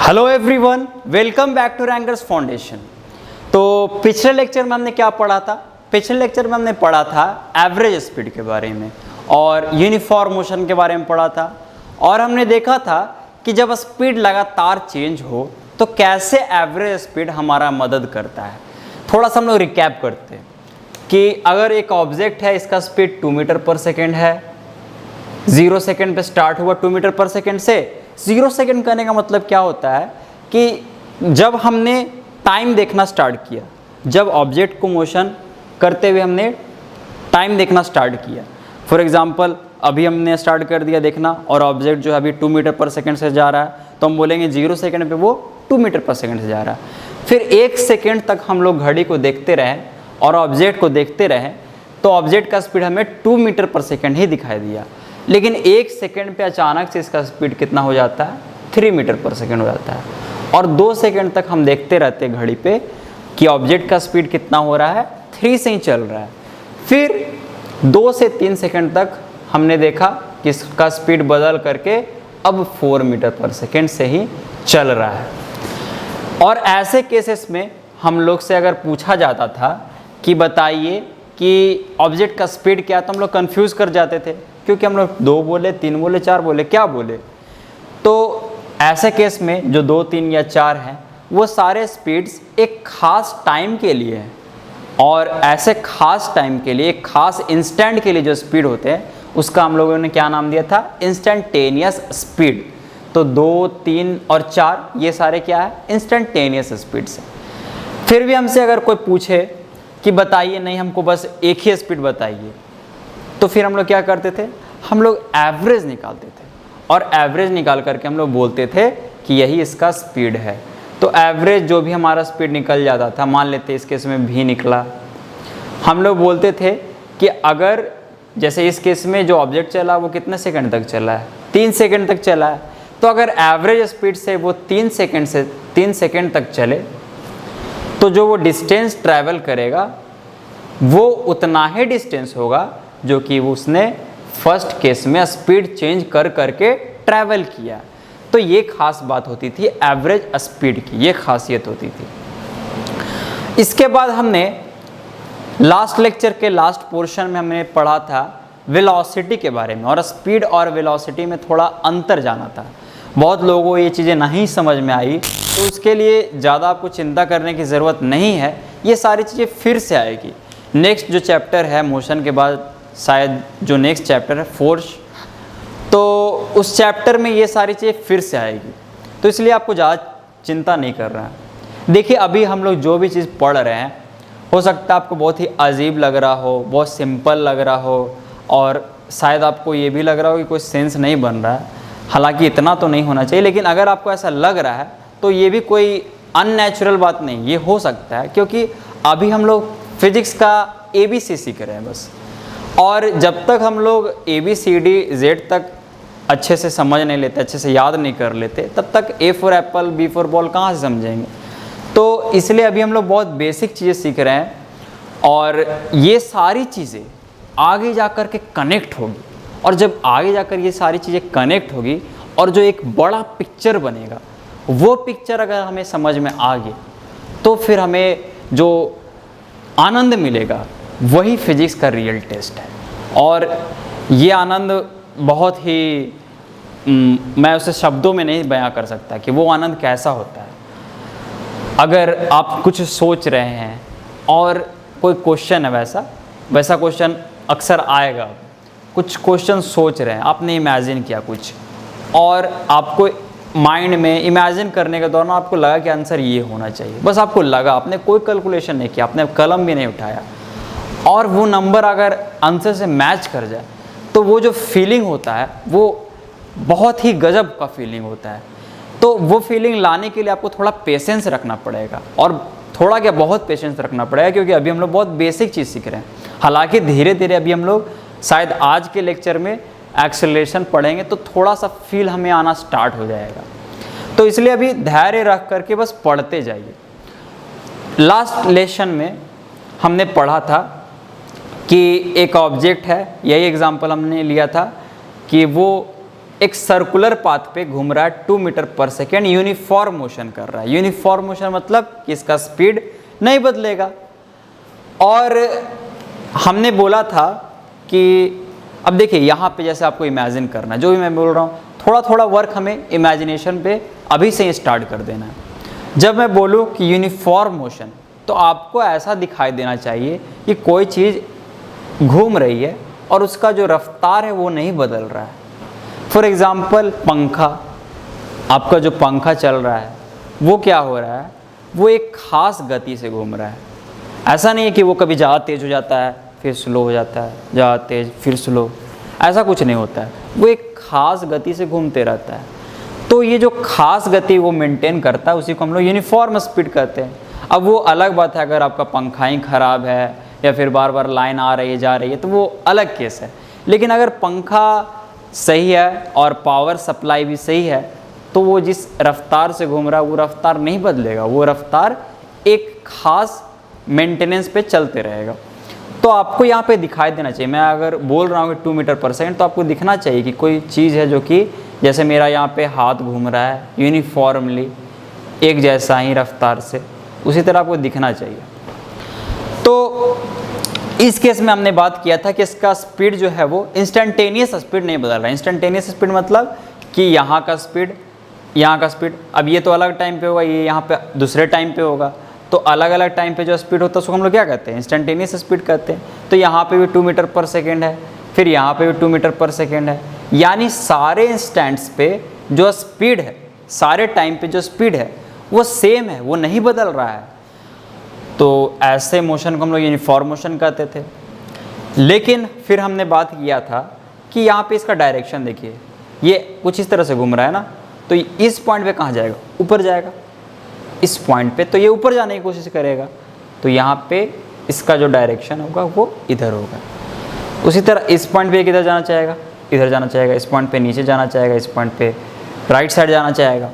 Hello everyone, welcome back to rankers foundation. तो पिछले lecture में हमने क्या पढ़ा था? पिछले लेक्चर में हमने पढ़ा था एवरेज स्पीड के बारे में और यूनिफॉर्म मोशन के बारे में पढ़ा था। और हमने देखा था कि जब स्पीड लगातार चेंज हो तो कैसे एवरेज स्पीड हमारा मदद करता है। थोड़ा सा हम लोग रिकैप करते हैं कि अगर एक ऑब्जेक्ट है, इसका स्पीड 2 मीटर पर सेकेंड है, 0 सेकेंड पे स्टार्ट हुआ 2 मीटर पर सेकेंड से। 0 सेकेंड करने का मतलब क्या होता है कि जब हमने टाइम देखना स्टार्ट किया, जब ऑब्जेक्ट को मोशन करते हुए हमने टाइम देखना स्टार्ट किया। फॉर एग्जांपल अभी हमने स्टार्ट कर दिया देखना और ऑब्जेक्ट जो है अभी 2 मीटर पर सेकेंड से जा रहा है, तो हम बोलेंगे 0 सेकेंड पे वो 2 मीटर पर सेकेंड से जा रहा है। फिर 1 सेकेंड तक हम लोग घड़ी को देखते रहें और ऑब्जेक्ट को देखते रहें, तो ऑब्जेक्ट का स्पीड हमें 2 मीटर पर सेकेंड ही दिखाई दिया। लेकिन 1 सेकेंड पे अचानक से इसका स्पीड कितना हो जाता है? 3 मीटर पर सेकेंड हो जाता है। और 2 सेकेंड तक हम देखते रहते हैं घड़ी पे कि ऑब्जेक्ट का स्पीड कितना हो रहा है, 3 से ही चल रहा है। फिर 2 से 3 सेकेंड तक हमने देखा कि इसका स्पीड बदल करके अब 4 मीटर पर सेकेंड से ही चल रहा है। और ऐसे केसेस में हम लोग से अगर पूछा जाता था कि बताइए कि ऑब्जेक्ट का स्पीड क्या है, तो हम लोग कंफ्यूज कर जाते थे, क्योंकि हम लोग 2 बोले, 3 बोले, 4 बोले, क्या बोले। तो ऐसे केस में जो 2, 3 या 4 हैं, वो सारे स्पीड्स एक खास टाइम के लिए हैं। और ऐसे खास टाइम के लिए, एक खास इंस्टेंट के लिए जो स्पीड होते हैं, उसका हम लोगों ने क्या नाम दिया था? Instantaneous speed. तो 2, 3 और 4 ये सारे क्या है? इंस्टेंटेनियस स्पीड्स हैं। फिर भी हमसे अगर कोई पूछे कि बताइए, नहीं हमको बस एक ही स्पीड बताइए, तो फिर हम लोग क्या करते थे? हम लोग एवरेज निकालते थे और एवरेज निकाल करके हम लोग बोलते थे कि यही इसका स्पीड है। तो एवरेज जो भी हमारा स्पीड निकल जाता था, मान लेते इस केस में भी निकला, हम लोग बोलते थे कि अगर जैसे इस केस में जो ऑब्जेक्ट चला वो कितने सेकंड तक चला है? 3 सेकंड तक चला है। तो अगर एवरेज स्पीड से वो 3 सेकंड तक चले, तो जो वो डिस्टेंस ट्रैवल करेगा वो उतना ही डिस्टेंस होगा जो कि उसने फर्स्ट केस में स्पीड चेंज कर करके ट्रैवल किया। तो ये खास बात होती थी एवरेज स्पीड की, ये खासियत होती थी। इसके बाद हमने लास्ट लेक्चर के लास्ट पोर्शन में हमने पढ़ा था वेलोसिटी के बारे में, और स्पीड और वेलोसिटी में थोड़ा अंतर जाना था। बहुत लोगों को ये चीज़ें नहीं समझ में आई, तो उसके लिए ज़्यादा आपको चिंता करने की ज़रूरत नहीं है। ये सारी चीज़ें फिर से आएगी। नेक्स्ट जो चैप्टर है मोशन के बाद, शायद जो नेक्स्ट चैप्टर है फोर्स, तो उस चैप्टर में ये सारी चीज़ें फिर से आएगी। तो इसलिए आपको ज़्यादा चिंता नहीं कर रहा है। देखिए अभी हम लोग जो भी चीज़ पढ़ रहे हैं, हो सकता है आपको बहुत ही अजीब लग रहा हो, बहुत सिंपल लग रहा हो, और शायद आपको ये भी लग रहा हो कि कोई सेंस नहीं बन रहा है। हालांकि इतना तो नहीं होना चाहिए, लेकिन अगर आपको ऐसा लग रहा है तो ये भी कोई अननेचुरल बात नहीं, ये हो सकता है, क्योंकि अभी हम लोग फिजिक्स का ABC सीख रहे हैं बस। और जब तक हम लोग ABCD Z तक अच्छे से समझ नहीं लेते, अच्छे से याद नहीं कर लेते, तब तक A for Apple, B for ball कहाँ से समझेंगे। तो इसलिए अभी हम लोग बहुत बेसिक चीज़ें सीख रहे हैं, और ये सारी चीज़ें आगे जाकर के कनेक्ट होगी। और जब आगे जाकर ये सारी चीज़ें कनेक्ट होगी और जो एक बड़ा पिक्चर बनेगा, वो पिक्चर अगर हमें समझ में आ गई, तो फिर हमें जो आनंद मिलेगा वही फिजिक्स का रियल टेस्ट है। और ये आनंद बहुत ही मैं उसे शब्दों में नहीं बयां कर सकता कि वो आनंद कैसा होता है। अगर आप कुछ सोच रहे हैं और कोई क्वेश्चन है, वैसा क्वेश्चन अक्सर आएगा। कुछ क्वेश्चन सोच रहे हैं, आपने इमेजिन किया कुछ, और आपको माइंड में इमेजिन करने के दौरान आपको लगा कि आंसर ये होना चाहिए, बस आपको लगा, आपने कोई कैलकुलेशन नहीं किया, आपने कलम भी नहीं उठाया, और वो नंबर अगर आंसर से मैच कर जाए, तो वो जो फीलिंग होता है वो बहुत ही गजब का फीलिंग होता है। तो वो फीलिंग लाने के लिए आपको थोड़ा पेशेंस रखना पड़ेगा, और थोड़ा क्या बहुत पेशेंस रखना पड़ेगा, क्योंकि अभी हम लोग बहुत बेसिक चीज़ सीख रहे हैं। हालांकि धीरे धीरे अभी हम लोग शायद आज के लेक्चर में एक्सेलरेशन पढ़ेंगे, तो थोड़ा सा फील हमें आना स्टार्ट हो जाएगा। तो इसलिए अभी धैर्य रख करके बस पढ़ते जाइए। लास्ट लेसन में हमने पढ़ा था कि एक ऑब्जेक्ट है, यही एग्जांपल हमने लिया था कि वो एक सर्कुलर पाथ पे घूम रहा है 2 मीटर पर सेकेंड, यूनिफॉर्म मोशन कर रहा है। यूनिफॉर्म मोशन मतलब कि इसका स्पीड नहीं बदलेगा। और हमने बोला था कि अब देखिए यहाँ पे जैसे आपको इमेजिन करना है, जो भी मैं बोल रहा हूँ थोड़ा थोड़ा वर्क हमें इमेजिनेशन पे अभी से ही स्टार्ट कर देना है। जब मैं बोलूँ कि यूनिफॉर्म मोशन, तो आपको ऐसा दिखाई देना चाहिए कि कोई चीज़ घूम रही है और उसका जो रफ्तार है वो नहीं बदल रहा है। फॉर एग्ज़ाम्पल पंखा, आपका जो पंखा चल रहा है वो क्या हो रहा है, वो एक ख़ास गति से घूम रहा है। ऐसा नहीं है कि वो कभी ज़्यादा तेज़ हो जाता है फिर स्लो हो जाता है, ज़्यादा तेज़ फिर स्लो, ऐसा कुछ नहीं होता है। वो एक ख़ास गति से घूमते रहता है। तो ये जो ख़ास गति वो मेंटेन करता है उसी को हम लोग यूनिफॉर्म स्पीड कहते हैं। अब वो अलग बात है अगर आपका पंखा ही ख़राब है या फिर बार बार लाइन आ रही है जा रही है तो वो अलग केस है। लेकिन अगर पंखा सही है और पावर सप्लाई भी सही है तो वो जिस रफ्तार से घूम रहा है वो रफ्तार नहीं बदलेगा, वो रफ्तार एक ख़ास मेंटेनेंस पे चलते रहेगा। तो आपको यहाँ पे दिखाई देना चाहिए, मैं अगर बोल रहा हूँ कि 2 मीटर पर सेकेंड तो आपको दिखना चाहिए कि कोई चीज़ है जो कि जैसे मेरा यहाँ पे हाथ घूम रहा है यूनिफॉर्मली एक जैसा ही रफ्तार से, उसी तरह आपको दिखना चाहिए। तो इस केस में हमने बात किया था कि इसका स्पीड जो है वो इंस्टेंटेनियस स्पीड नहीं बदल रहा है। इंस्टेंटेनियस स्पीड मतलब कि यहाँ का स्पीड, यहाँ का स्पीड, अब ये तो अलग टाइम पे होगा, ये यहाँ पे दूसरे टाइम पे होगा, तो अलग अलग टाइम पे जो स्पीड होता है उसको हम लोग क्या कहते हैं, इंस्टेंटेनियस स्पीड कहते हैं। तो यहाँ पे भी 2 मीटर पर सेकेंड है, फिर यहाँ पे भी 2 मीटर पर सेकेंड है, यानी सारे इंस्टेंट्स पे जो स्पीड है, सारे टाइम पे जो स्पीड है वो सेम है, वो नहीं बदल रहा है। तो ऐसे मोशन को हम लोग यूनिफॉर्म मोशन कहते थे। लेकिन फिर हमने बात किया था कि यहाँ पे इसका डायरेक्शन देखिए, ये कुछ इस तरह से घूम रहा है ना, तो इस पॉइंट पे कहाँ जाएगा, ऊपर जाएगा। इस पॉइंट पे तो ये ऊपर जाने की कोशिश करेगा, तो यहाँ पे इसका जो डायरेक्शन होगा वो इधर होगा। उसी तरह इस पॉइंट पे किधर जाना चाहेगा, इधर जाना चाहेगा। इस पॉइंट पे नीचे जाना चाहेगा, इस पॉइंट पे राइट साइड जाना चाहेगा।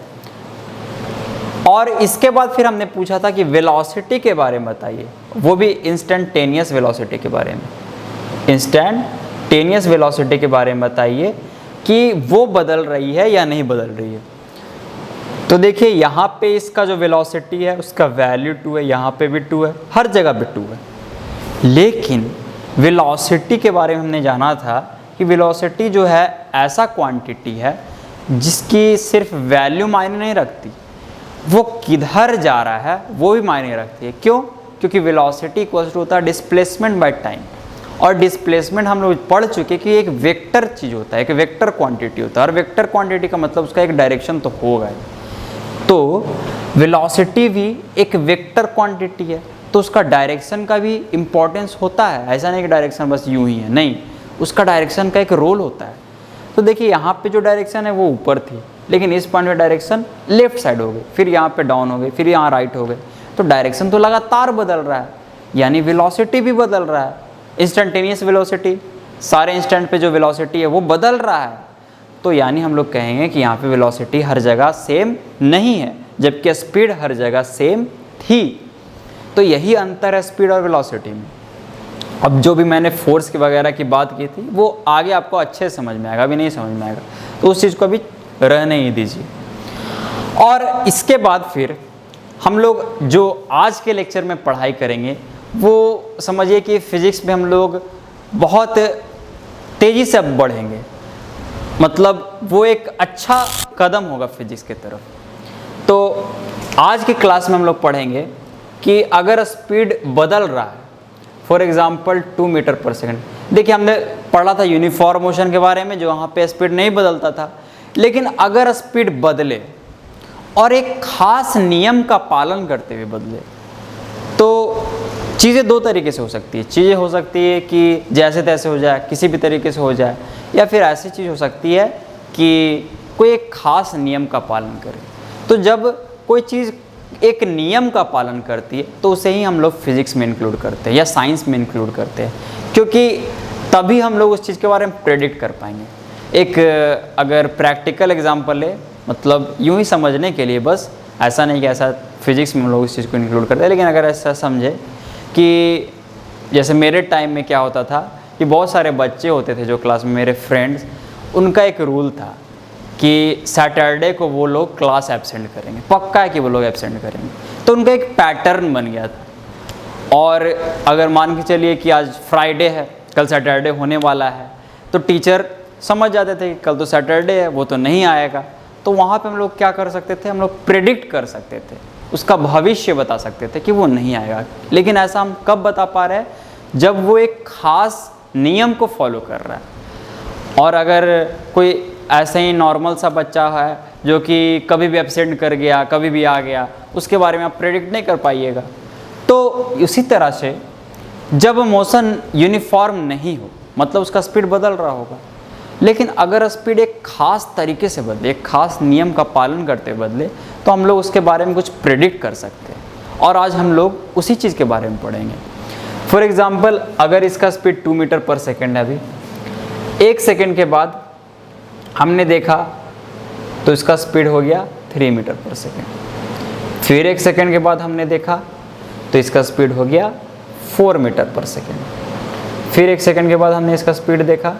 और इसके बाद फिर हमने पूछा था कि वेलोसिटी के बारे में बताइए, वो भी इंस्टेंटेनियस वेलोसिटी के बारे में। इंस्टेंटेनियस वेलोसिटी के बारे में बताइए कि वो बदल रही है या नहीं बदल रही है। तो देखिए यहाँ पे इसका जो वेलोसिटी है उसका वैल्यू 2 है, यहाँ पे भी 2 है, हर जगह पे 2 है। लेकिन वेलोसिटी के बारे में हमने जाना था कि वेलोसिटी जो है ऐसा क्वांटिटी है जिसकी सिर्फ वैल्यू मायने नहीं रखती, वो किधर जा रहा है वो भी मायने रखती है। क्यों? क्योंकि वेलोसिटी इक्वल टू होता है डिस्प्लेसमेंट बाय टाइम, और डिस्प्लेसमेंट हम लोग पढ़ चुके कि एक वेक्टर चीज़ होता है, एक वेक्टर क्वांटिटी होता है, और वेक्टर क्वांटिटी का मतलब उसका एक डायरेक्शन तो होगा। तो वेलोसिटी भी एक वेक्टर क्वांटिटी है, तो उसका डायरेक्शन का भी इम्पोर्टेंस होता है। ऐसा नहीं कि डायरेक्शन बस यूं ही है, नहीं, उसका डायरेक्शन का एक रोल होता है। तो देखिए यहाँ पे जो डायरेक्शन है वो ऊपर थी, लेकिन इस पॉइंट पे डायरेक्शन लेफ्ट साइड हो गई, फिर यहाँ पे डाउन हो गई, फिर यहाँ राइट हो गए, तो डायरेक्शन तो लगातार बदल रहा है, यानी वेलोसिटी भी बदल रहा है। इंस्टेंटेनियस वेलोसिटी, सारे इंस्टेंट पे जो वेलोसिटी है वो बदल रहा है। तो यानी हम लोग कहेंगे कि यहाँ पे वेलोसिटी हर जगह सेम नहीं है, जबकि स्पीड हर जगह सेम थी। तो यही अंतर है स्पीड और वेलोसिटी में। अब जो भी मैंने फोर्स की वगैरह की बात की थी वो आगे आपको अच्छे से समझ में आएगा, अभी नहीं समझ में आएगा, तो उस चीज़ को अभी रहने ही दीजिए। और इसके बाद फिर हम लोग जो आज के लेक्चर में पढ़ाई करेंगे वो समझिए कि फिज़िक्स में हम लोग बहुत तेज़ी से अब बढ़ेंगे, मतलब वो एक अच्छा कदम होगा फिज़िक्स की तरफ। तो आज की क्लास में हम लोग पढ़ेंगे कि अगर स्पीड बदल रहा है, फॉर एग्ज़ाम्पल 2 मीटर पर सेकेंड, देखिए हमने पढ़ा था यूनिफॉर्म मोशन के बारे में, जो वहाँ पे स्पीड नहीं बदलता था। लेकिन अगर स्पीड बदले और एक ख़ास नियम का पालन करते हुए बदले, तो चीज़ें दो तरीके से हो सकती है। चीज़ें हो सकती है कि जैसे तैसे हो जाए, किसी भी तरीके से हो जाए, या फिर ऐसी चीज़ हो सकती है कि कोई एक ख़ास नियम का पालन करे। तो जब कोई चीज़ एक नियम का पालन करती है तो उसे ही हम लोग फिज़िक्स में इंक्लूड करते हैं या साइंस में इंक्लूड करते हैं, क्योंकि तभी हम लोग उस चीज़ के बारे में प्रेडिक्ट कर पाएंगे। एक अगर प्रैक्टिकल एग्जांपल ले, मतलब यूं ही समझने के लिए, बस ऐसा नहीं कि ऐसा फिज़िक्स में हम लोग इस चीज़ को इंक्लूड करते हैं, लेकिन अगर ऐसा समझे कि जैसे मेरे टाइम में क्या होता था कि बहुत सारे बच्चे होते थे जो क्लास में, मेरे फ्रेंड्स, उनका एक रूल था कि सैटरडे को वो लोग क्लास एब्सेंट करेंगे, पक्का है कि वो लोग एब्सेंट करेंगे। तो उनका एक पैटर्न बन गया था। और अगर मान के चलिए कि आज फ्राइडे है, कल सैटरडे होने वाला है, तो टीचर समझ जाते थे कि कल तो सैटरडे है, वो तो नहीं आएगा। तो वहाँ पे हम लोग क्या कर सकते थे, हम लोग प्रेडिक्ट कर सकते थे, उसका भविष्य बता सकते थे कि वो नहीं आएगा। लेकिन ऐसा हम कब बता पा रहे हैं, जब वो एक ख़ास नियम को फॉलो कर रहा है। और अगर कोई ऐसे ही नॉर्मल सा बच्चा है जो कि कभी भी एब्सेंट कर गया, कभी भी आ गया, उसके बारे में आप प्रेडिक्ट नहीं कर पाइएगा। तो उसी तरह से जब मोशन यूनिफॉर्म नहीं हो, मतलब उसका स्पीड बदल रहा होगा, लेकिन अगर स्पीड एक ख़ास तरीके से बदले, एक ख़ास नियम का पालन करते बदले, तो हम लोग उसके बारे में कुछ प्रेडिक्ट कर सकते हैं। और आज हम लोग उसी चीज़ के बारे में पढ़ेंगे। फॉर एग्ज़ाम्पल, अगर इसका स्पीड 2 मीटर पर सेकेंड है, अभी 1 सेकेंड के बाद हमने देखा तो इसका स्पीड हो गया 3 मीटर पर सेकेंड। फिर 1 सेकेंड के बाद हमने देखा तो इसका स्पीड हो गया 4 मीटर पर सेकेंड। फिर 1 सेकेंड के बाद हमने इसका स्पीड देखा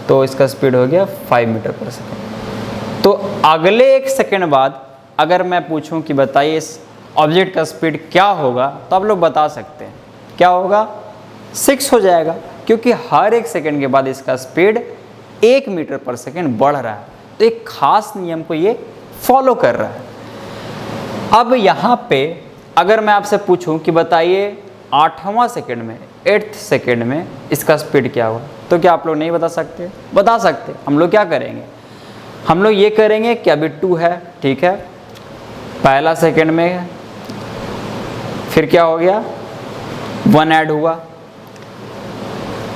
तो इसका स्पीड हो गया 5 मीटर पर सेकेंड। तो अगले 1 सेकेंड बाद अगर मैं पूछूं कि बताइए इस ऑब्जेक्ट का स्पीड क्या होगा, तो आप लोग बता सकते हैं क्या होगा, 6 हो जाएगा, क्योंकि हर 1 सेकेंड के बाद इसका स्पीड 1 मीटर पर सेकेंड बढ़ रहा है। तो एक खास नियम को ये फॉलो कर रहा है। अब यहाँ पे अगर मैं आपसे पूछूं कि बताइए 8वां सेकेंड में, 8th सेकेंड में इसका स्पीड क्या होगा, तो क्या आप लोग नहीं बता सकते? बता सकते। हम लोग क्या करेंगे, हम लोग ये करेंगे कि अभी 2 है, ठीक है, पहला सेकेंड में है, फिर क्या हो गया, 1 ऐड हुआ,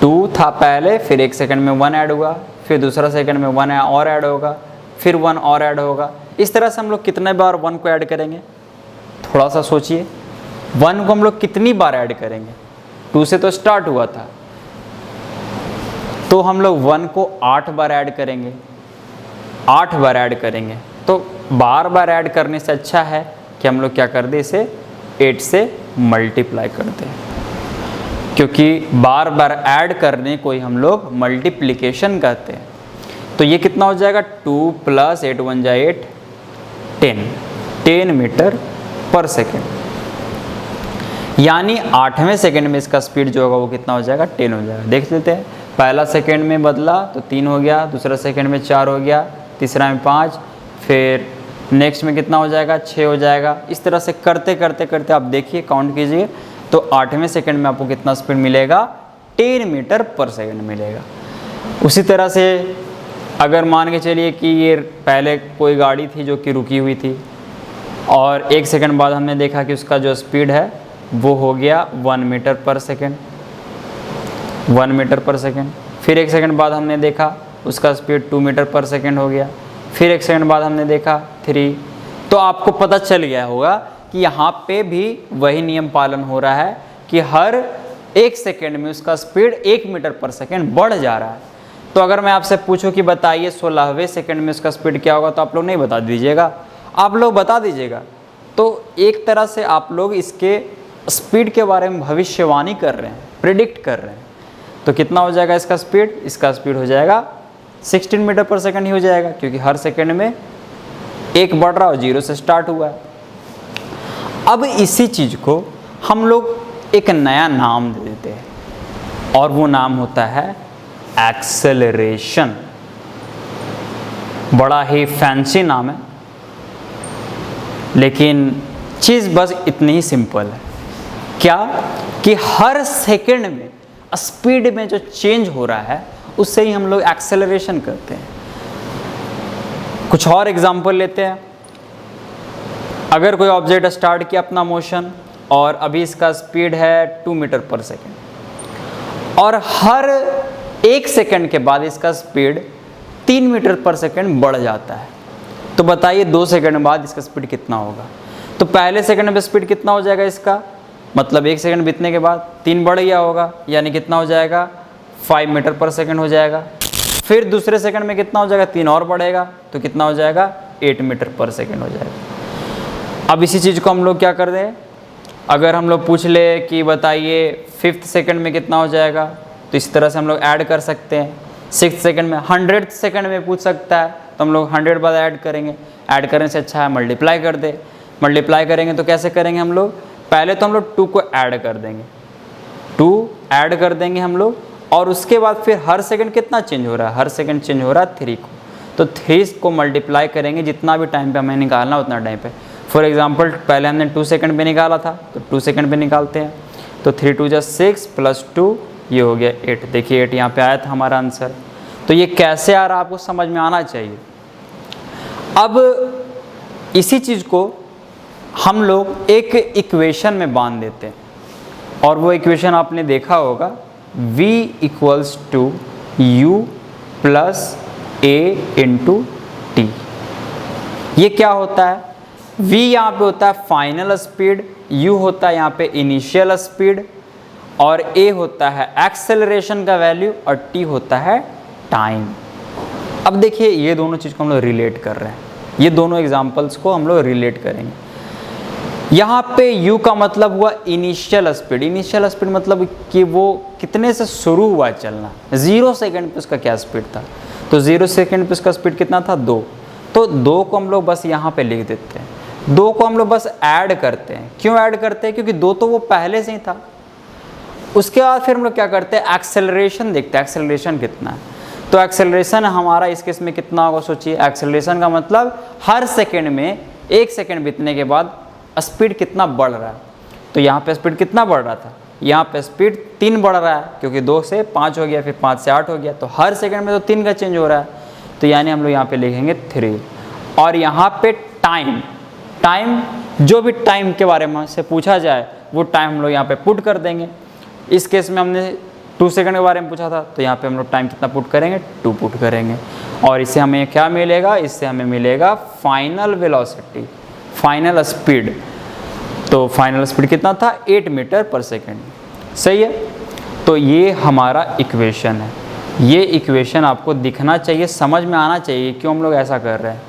2 था पहले, फिर 1 सेकेंड में 1 ऐड हुआ, फिर दूसरा सेकेंड में 1 और ऐड होगा, फिर 1 और ऐड होगा। इस तरह से हम लोग कितने बार 1 को ऐड करेंगे, थोड़ा सा सोचिए। 1 को हम लोग कितनी बार ऐड करेंगे, 2 से तो स्टार्ट हुआ था, तो हम लोग 1 को 8 बार ऐड करेंगे, 8 बार ऐड करेंगे। तो बार बार ऐड करने से अच्छा है कि हम लोग क्या कर दें, इसे 8 से मल्टीप्लाई कर दें, क्योंकि बार बार ऐड करने को ही हम लोग मल्टीप्लिकेशन कहते हैं। तो ये कितना हो जाएगा, 2 + 8 = 8, 10 मीटर पर सेकेंड। यानी 8वें सेकेंड में इसका स्पीड जो होगा वो कितना हो जाएगा, 10 हो जाएगा। देख लेते हैं, पहला सेकेंड में बदला तो 3 हो गया, दूसरा सेकेंड में 4 हो गया, तीसरा में 5, फिर नेक्स्ट में कितना हो जाएगा, 6 हो जाएगा। इस तरह से करते करते करते आप देखिए, काउंट कीजिए, तो 8वें सेकेंड में आपको कितना स्पीड मिलेगा, 10 मीटर पर सेकेंड मिलेगा। उसी तरह से अगर मान के चलिए कि ये पहले कोई गाड़ी थी जो कि रुकी हुई थी, और 1 सेकेंड बाद हमने देखा कि उसका जो स्पीड है वो हो गया 1 मीटर पर सेकेंड, 1 मीटर पर सेकेंड। फिर 1 सेकेंड बाद हमने देखा उसका स्पीड 2 मीटर पर सेकेंड हो गया। फिर 1 सेकेंड बाद हमने देखा 3। तो आपको पता चल गया होगा कि यहाँ पे भी वही नियम पालन हो रहा है कि हर 1 सेकेंड में उसका स्पीड 1 मीटर पर सेकेंड बढ़ जा रहा है। तो अगर मैं आपसे पूछूं कि बताइए 16वें सेकेंड में उसका स्पीड क्या होगा, तो आप लोग नहीं बता दीजिएगा, आप लोग बता दीजिएगा। तो एक तरह से आप लोग इसके स्पीड के बारे में भविष्यवाणी कर रहे हैं, प्रिडिक्ट कर रहे हैं। तो कितना हो जाएगा इसका स्पीड, इसका स्पीड हो जाएगा 16 मीटर पर सेकेंड ही हो जाएगा, क्योंकि हर सेकेंड में 1 बढ़ रहा और 0 से स्टार्ट हुआ है। अब इसी चीज़ को हम लोग एक नया नाम दे देते हैं, और वो नाम होता है एक्सेलरेशन। बड़ा ही फैंसी नाम है, लेकिन चीज़ बस इतनी ही सिंपल है, क्या कि हर सेकेंड में स्पीड में जो चेंज हो रहा है उससे ही हम लोग एक्सेलरेशन करते हैं। कुछ और एग्जांपल लेते हैं। अगर कोई ऑब्जेक्ट स्टार्ट किया अपना मोशन, और अभी इसका स्पीड है 2 मीटर पर सेकेंड, और हर 1 सेकेंड के बाद इसका स्पीड 3 मीटर पर सेकेंड बढ़ जाता है, तो बताइए 2 सेकेंड बाद इसका स्पीड कितना होगा। तो पहले सेकेंड में स्पीड कितना हो जाएगा इसका, मतलब 1 सेकेंड बीतने के बाद 3 बढ़ गया होगा, यानी कितना हो जाएगा, 5 मीटर पर सेकेंड हो जाएगा। फिर दूसरे सेकेंड में कितना हो जाएगा, 3 और बढ़ेगा, तो कितना हो जाएगा, 8 मीटर पर सेकेंड हो जाएगा। अब इसी चीज़ को हम लोग क्या कर दें, अगर हम लोग पूछ ले कि बताइए 5th सेकेंड में कितना हो जाएगा, तो इस तरह से हम लोग ऐड कर सकते हैं। 6th सेकेंड में, 100th सेकेंड में पूछ सकता है तो हम लोग 100 बाद ऐड करेंगे, ऐड करने से अच्छा है मल्टीप्लाई कर दे। मल्टीप्लाई करेंगे तो कैसे करेंगे हम लोग, पहले तो हम लोग 2 को ऐड कर देंगे, 2 ऐड कर देंगे हम लोग, और उसके बाद फिर हर सेकंड कितना चेंज हो रहा है, हर सेकंड चेंज हो रहा है 3 को, तो 3 को मल्टीप्लाई करेंगे जितना भी टाइम पे हमें निकालना उतना टाइम पे। फॉर एग्जांपल पहले हमने 2 सेकंड पे निकाला था तो 2 सेकंड पे निकालते हैं, तो 3 2 जा 6 प्लस 2 ये हो गया 8। देखिए 8 यहाँ पे आया था हमारा आंसर। तो ये कैसे आ रहा है आपको समझ में आना चाहिए। अब इसी चीज़ को हम लोग एक इक्वेशन में बांध देते हैं, और वो इक्वेशन आपने देखा होगा v equals to u plus a into T. ये क्या होता है, v यहाँ पे होता है फाइनल स्पीड, u होता है यहाँ पे इनिशियल स्पीड, और a होता है एक्सेलरेशन का वैल्यू, और t होता है टाइम। अब देखिए ये दोनों चीज़ को हम लोग रिलेट कर रहे हैं, ये दोनों एग्जांपल्स को हम लोग रिलेट करेंगे। यहाँ पे u का मतलब हुआ इनिशियल स्पीड, इनिशियल स्पीड मतलब कि वो कितने से शुरू हुआ चलना, 0 सेकंड पे उसका क्या स्पीड था, तो 0 सेकंड पे उसका स्पीड कितना था 2, तो 2 को हम लोग बस यहाँ पे लिख देते हैं, 2 को हम लोग बस ऐड करते हैं। क्यों ऐड करते हैं, क्योंकि 2 तो वो पहले से ही था। उसके बाद फिर हम लोग क्या करते हैं, एक्सेलरेशन देखते हैं, एक्सेलरेशन कितना है, तो एक्सेलरेशन हमारा इस केस में कितना होगा सोचिए। एक्सेलरेशन का मतलब हर सेकेंड में 1 सेकेंड बीतने के बाद स्पीड कितना बढ़ रहा है, तो यहाँ पे स्पीड कितना बढ़ रहा था, यहाँ पे स्पीड 3 बढ़ रहा है, क्योंकि 2 से 5 हो गया, फिर 5 से 8 हो गया, तो हर सेकंड में तो 3 का चेंज हो रहा है, तो यानी हम लोग यहाँ पे लिखेंगे 3। और यहाँ पे टाइम, टाइम जो भी टाइम के बारे में से पूछा जाए वो टाइम हम लोग यहाँ पे पुट कर देंगे। इस केस में हमने 2 सेकंड के बारे में पूछा था, तो यहाँ पे हम लोग टाइम कितना पुट करेंगे, 2 पुट करेंगे, और इससे हमें क्या मिलेगा, इससे हमें मिलेगा फाइनल वेलोसिटी, फाइनल स्पीड। तो फाइनल स्पीड कितना था, 8 मीटर पर सेकेंड। सही है, तो ये हमारा इक्वेशन है। ये इक्वेशन आपको दिखना चाहिए, समझ में आना चाहिए क्यों हम लोग ऐसा कर रहे हैं।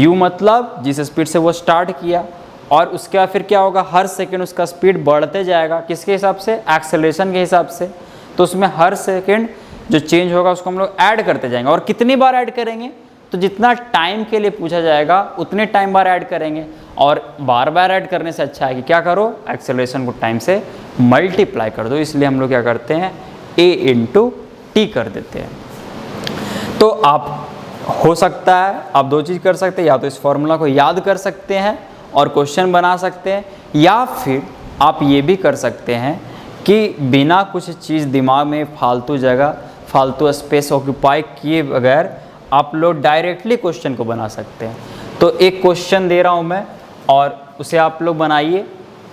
u मतलब जिस स्पीड से वो स्टार्ट किया, और उसके बाद फिर क्या होगा, हर सेकेंड उसका स्पीड बढ़ते जाएगा, किसके हिसाब से, एक्सेलरेशन के हिसाब से। तो उसमें हर सेकेंड जो चेंज होगा उसको हम लोग ऐड करते जाएंगे, और कितनी बार ऐड करेंगे, तो जितना टाइम के लिए पूछा जाएगा उतने टाइम बार ऐड करेंगे। और बार बार ऐड करने से अच्छा है कि क्या करो, एक्सेलरेशन को टाइम से मल्टीप्लाई कर दो, इसलिए हम लोग क्या करते हैं, a इंटू टी कर देते हैं। तो आप हो सकता है आप 2 चीज़ कर सकते हैं, या तो इस फॉर्मूला को याद कर सकते हैं और क्वेश्चन बना सकते हैं, या फिर आप ये भी कर सकते हैं कि बिना कुछ चीज़ दिमाग में फालतू जगह, फालतू स्पेस ऑक्यूपाई किए बगैर आप लोग डायरेक्टली क्वेश्चन को बना सकते हैं। तो एक क्वेश्चन दे रहा हूँ मैं, और उसे आप लोग बनाइए,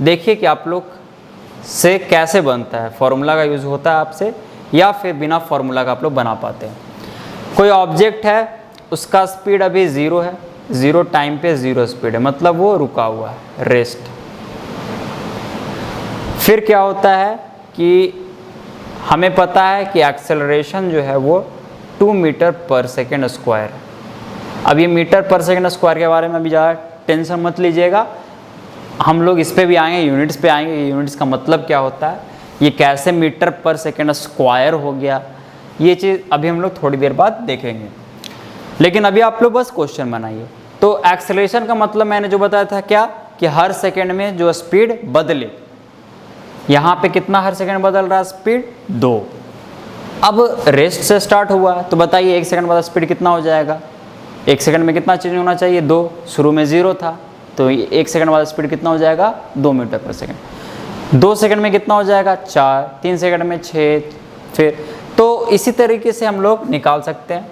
देखिए कि आप लोग से कैसे बनता है, फॉर्मूला का यूज़ होता है आपसे, या फिर बिना फॉर्मूला का आप लोग बना पाते हैं। कोई ऑब्जेक्ट है, उसका स्पीड अभी 0 है, 0 टाइम पे 0 स्पीड है, मतलब वो रुका हुआ है, रेस्ट। फिर क्या होता है कि हमें पता है कि एक्सेलरेशन जो है वो 2 मीटर पर सेकेंड स्क्वायर है। अब ये मीटर पर सेकेंड स्क्वायर के बारे में अभी ज़्यादा टेंशन मत लीजिएगा, हम लोग इस पे भी आएंगे, यूनिट्स पे आएंगे, यूनिट्स का मतलब क्या होता है, ये कैसे मीटर पर सेकेंड स्क्वायर हो गया, ये चीज़ अभी हम लोग थोड़ी देर बाद देखेंगे। लेकिन अभी आप लोग बस क्वेश्चन बनाइए। तो एक्सेलरेशन का मतलब मैंने जो बताया था क्या, कि हर सेकेंड में जो स्पीड बदले, यहाँ पे कितना हर सेकेंड बदल रहा है, स्पीड 2। अब रेस्ट से स्टार्ट हुआ है, तो बताइए 1 सेकंड बाद स्पीड कितना हो जाएगा, 1 सेकंड में कितना चेंज होना चाहिए, 2, शुरू में 0 था, तो 1 सेकंड बाद स्पीड कितना हो जाएगा, 2 मीटर पर सेकंड। 2 सेकंड में कितना हो जाएगा, 4, 3 सेकंड में 6, फिर तो इसी तरीके से हम लोग निकाल सकते हैं।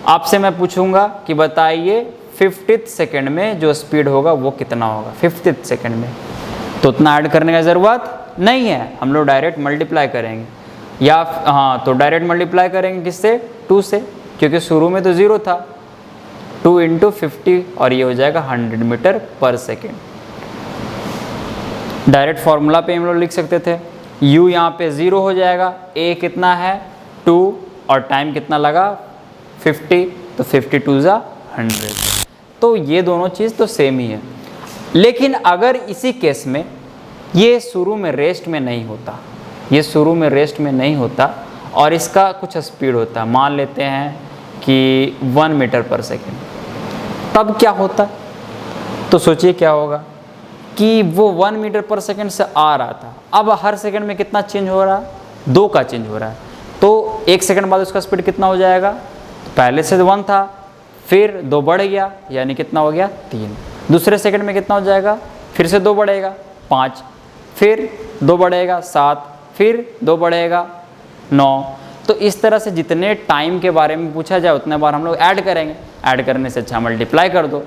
आपसे मैं पूछूंगा कि बताइए 50th सेकंड में जो स्पीड होगा वो कितना होगा, 50th सेकंड में, तो उतना ऐड करने की ज़रूरत नहीं है, हम लोग डायरेक्ट मल्टीप्लाई करेंगे, या हाँ तो डायरेक्ट मल्टीप्लाई करेंगे किससे, 2 से, क्योंकि शुरू में तो 0 था, 2 इंटू 50, और ये हो जाएगा 100 मीटर पर सेकेंड। डायरेक्ट फार्मूला पे हम लोग लिख सकते थे, u यहाँ पे 0 हो जाएगा, a कितना है 2, और टाइम कितना लगा 50, तो 52 जा 100। तो ये दोनों चीज़ तो सेम ही है। लेकिन अगर इसी केस में ये शुरू में रेस्ट में नहीं होता, ये शुरू में रेस्ट में नहीं होता और इसका कुछ स्पीड होता है, मान लेते हैं कि 1 मीटर पर सेकेंड, तब क्या होता? तो सोचिए क्या होगा कि वो 1 मीटर पर सेकंड से आ रहा था, अब हर सेकंड में कितना चेंज हो रहा है? 2 का चेंज हो रहा है। तो 1 सेकंड बाद उसका स्पीड कितना हो जाएगा? पहले से 1 था, फिर 2 बढ़ गया, यानी कितना हो गया? 3। दूसरे सेकंड में कितना हो जाएगा? फिर से 2 बढ़ेगा, 5, फिर 2 बढ़ेगा, 7, फिर 2 बढ़ेगा, 9। तो इस तरह से जितने टाइम के बारे में पूछा जाए उतने बार हम लोग ऐड करेंगे। ऐड करने से अच्छा मल्टीप्लाई कर दो।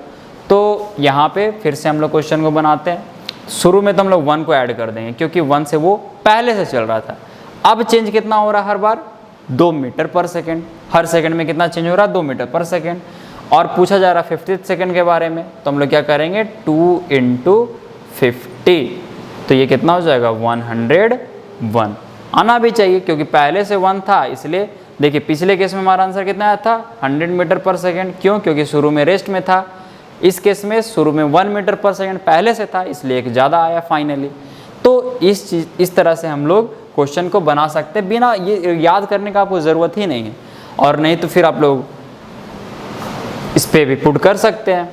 तो यहाँ पे फिर से हम लोग क्वेश्चन को बनाते हैं। शुरू में तो हम लोग 1 को ऐड कर देंगे क्योंकि 1 से वो पहले से चल रहा था। अब चेंज कितना हो रहा है हर बार? 2 मीटर पर सेकेंड। हर सेकंड में कितना चेंज हो रहा है? 2 मीटर पर सेकेंड। और पूछा जा रहा है 50 सेकंड के बारे में, तो हम लोग क्या करेंगे? 2 × 50, तो ये कितना हो जाएगा? 101 आना भी चाहिए क्योंकि पहले से 1 था, इसलिए देखिए पिछले केस में हमारा आंसर कितना आया था? 100 मीटर पर सेकेंड। क्यों? क्योंकि शुरू में रेस्ट में था। इस केस में शुरू में 1 मीटर पर सेकेंड पहले से था, इसलिए एक ज़्यादा आया फाइनली। तो इस तरह से हम लोग क्वेश्चन को बना सकते हैं, बिना ये याद करने का आपको ज़रूरत ही नहीं है। और नहीं तो फिर आप लोग इस पे भी पुट कर सकते हैं।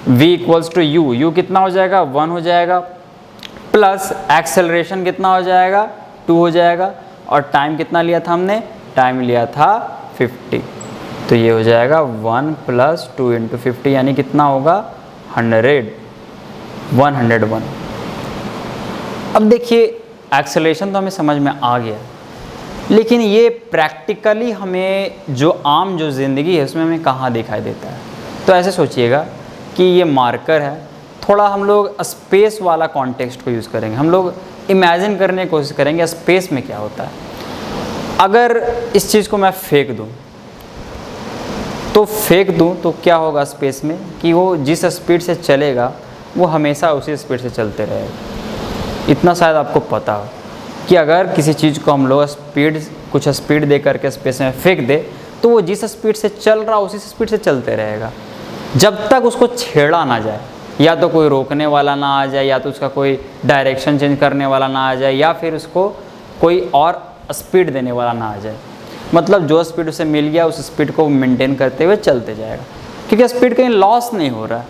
v = u, u कितना हो जाएगा? 1 हो जाएगा, प्लस एक्सेलरेशन कितना हो जाएगा? 2 हो जाएगा। और टाइम कितना लिया था हमने? टाइम लिया था 50, तो ये हो जाएगा 1 + 2 × 50, यानी कितना होगा? 101। अब देखिए एक्सेलरेशन तो हमें समझ में आ गया, लेकिन ये प्रैक्टिकली हमें जो आम जो ज़िंदगी है उसमें हमें कहाँ दिखाई देता है? तो ऐसे सोचिएगा कि ये मार्कर है, थोड़ा हम लोग स्पेस वाला कॉन्टेक्स्ट को यूज़ करेंगे। हम लोग इमेजिन करने की कोशिश करेंगे स्पेस में क्या होता है। अगर इस चीज़ को मैं फेंक दूँ तो क्या होगा स्पेस में? कि वो जिस स्पीड से चलेगा वो हमेशा उसी स्पीड से चलते रहेगा। इतना शायद आपको पता हो कि अगर किसी चीज़ को हम लोग कुछ स्पीड दे करके स्पेस में फेंक दे तो वो जिस स्पीड से चल रहा उसी स्पीड से चलते रहेगा जब तक उसको छेड़ा ना जाए, या तो कोई रोकने वाला ना आ जाए, या तो उसका कोई डायरेक्शन चेंज करने वाला ना आ जाए, या फिर उसको कोई और स्पीड देने वाला ना आ जाए। मतलब जो स्पीड उसे मिल गया उस स्पीड को मेंटेन करते हुए चलते जाएगा, क्योंकि स्पीड कहीं लॉस नहीं हो रहा है।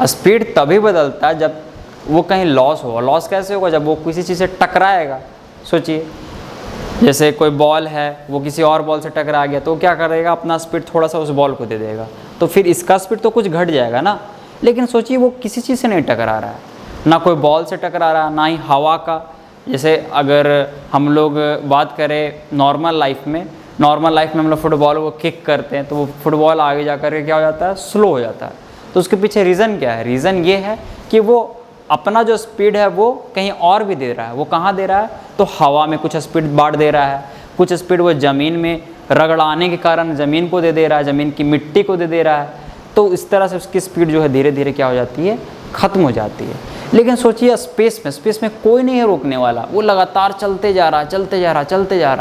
स्पीड तभी बदलता है जब वो कहीं लॉस होगा। लॉस कैसे होगा? जब वो किसी चीज़ से टकराएगा। सोचिए जैसे कोई बॉल है, वो किसी और बॉल से टकरा गया तो वो क्या करेगा? अपना स्पीड थोड़ा सा उस बॉल को दे देगा, तो फिर इसका स्पीड तो कुछ घट जाएगा ना। लेकिन सोचिए वो किसी चीज़ से नहीं टकरा रहा है, ना कोई बॉल से टकरा रहा है, ना ही हवा का। जैसे अगर हम लोग बात करें नॉर्मल लाइफ में हम लोग फुटबॉल को किक करते हैं तो वो फुटबॉल आगे जा कर के क्या हो जाता है? स्लो हो जाता है। तो उसके पीछे रीज़न क्या है? रीज़न ये है कि वो अपना जो स्पीड है वो कहीं और भी दे रहा है। वो कहाँ दे रहा है? तो हवा में कुछ स्पीड बांट दे रहा है, कुछ स्पीड वो ज़मीन में रगड़ाने के कारण ज़मीन को दे रहा है, ज़मीन की मिट्टी को दे रहा है। तो इस तरह से उसकी स्पीड जो है धीरे धीरे क्या हो जाती है? ख़त्म हो जाती है। लेकिन सोचिए स्पेस में कोई नहीं है रोकने वाला, वो लगातार चलते जा रहा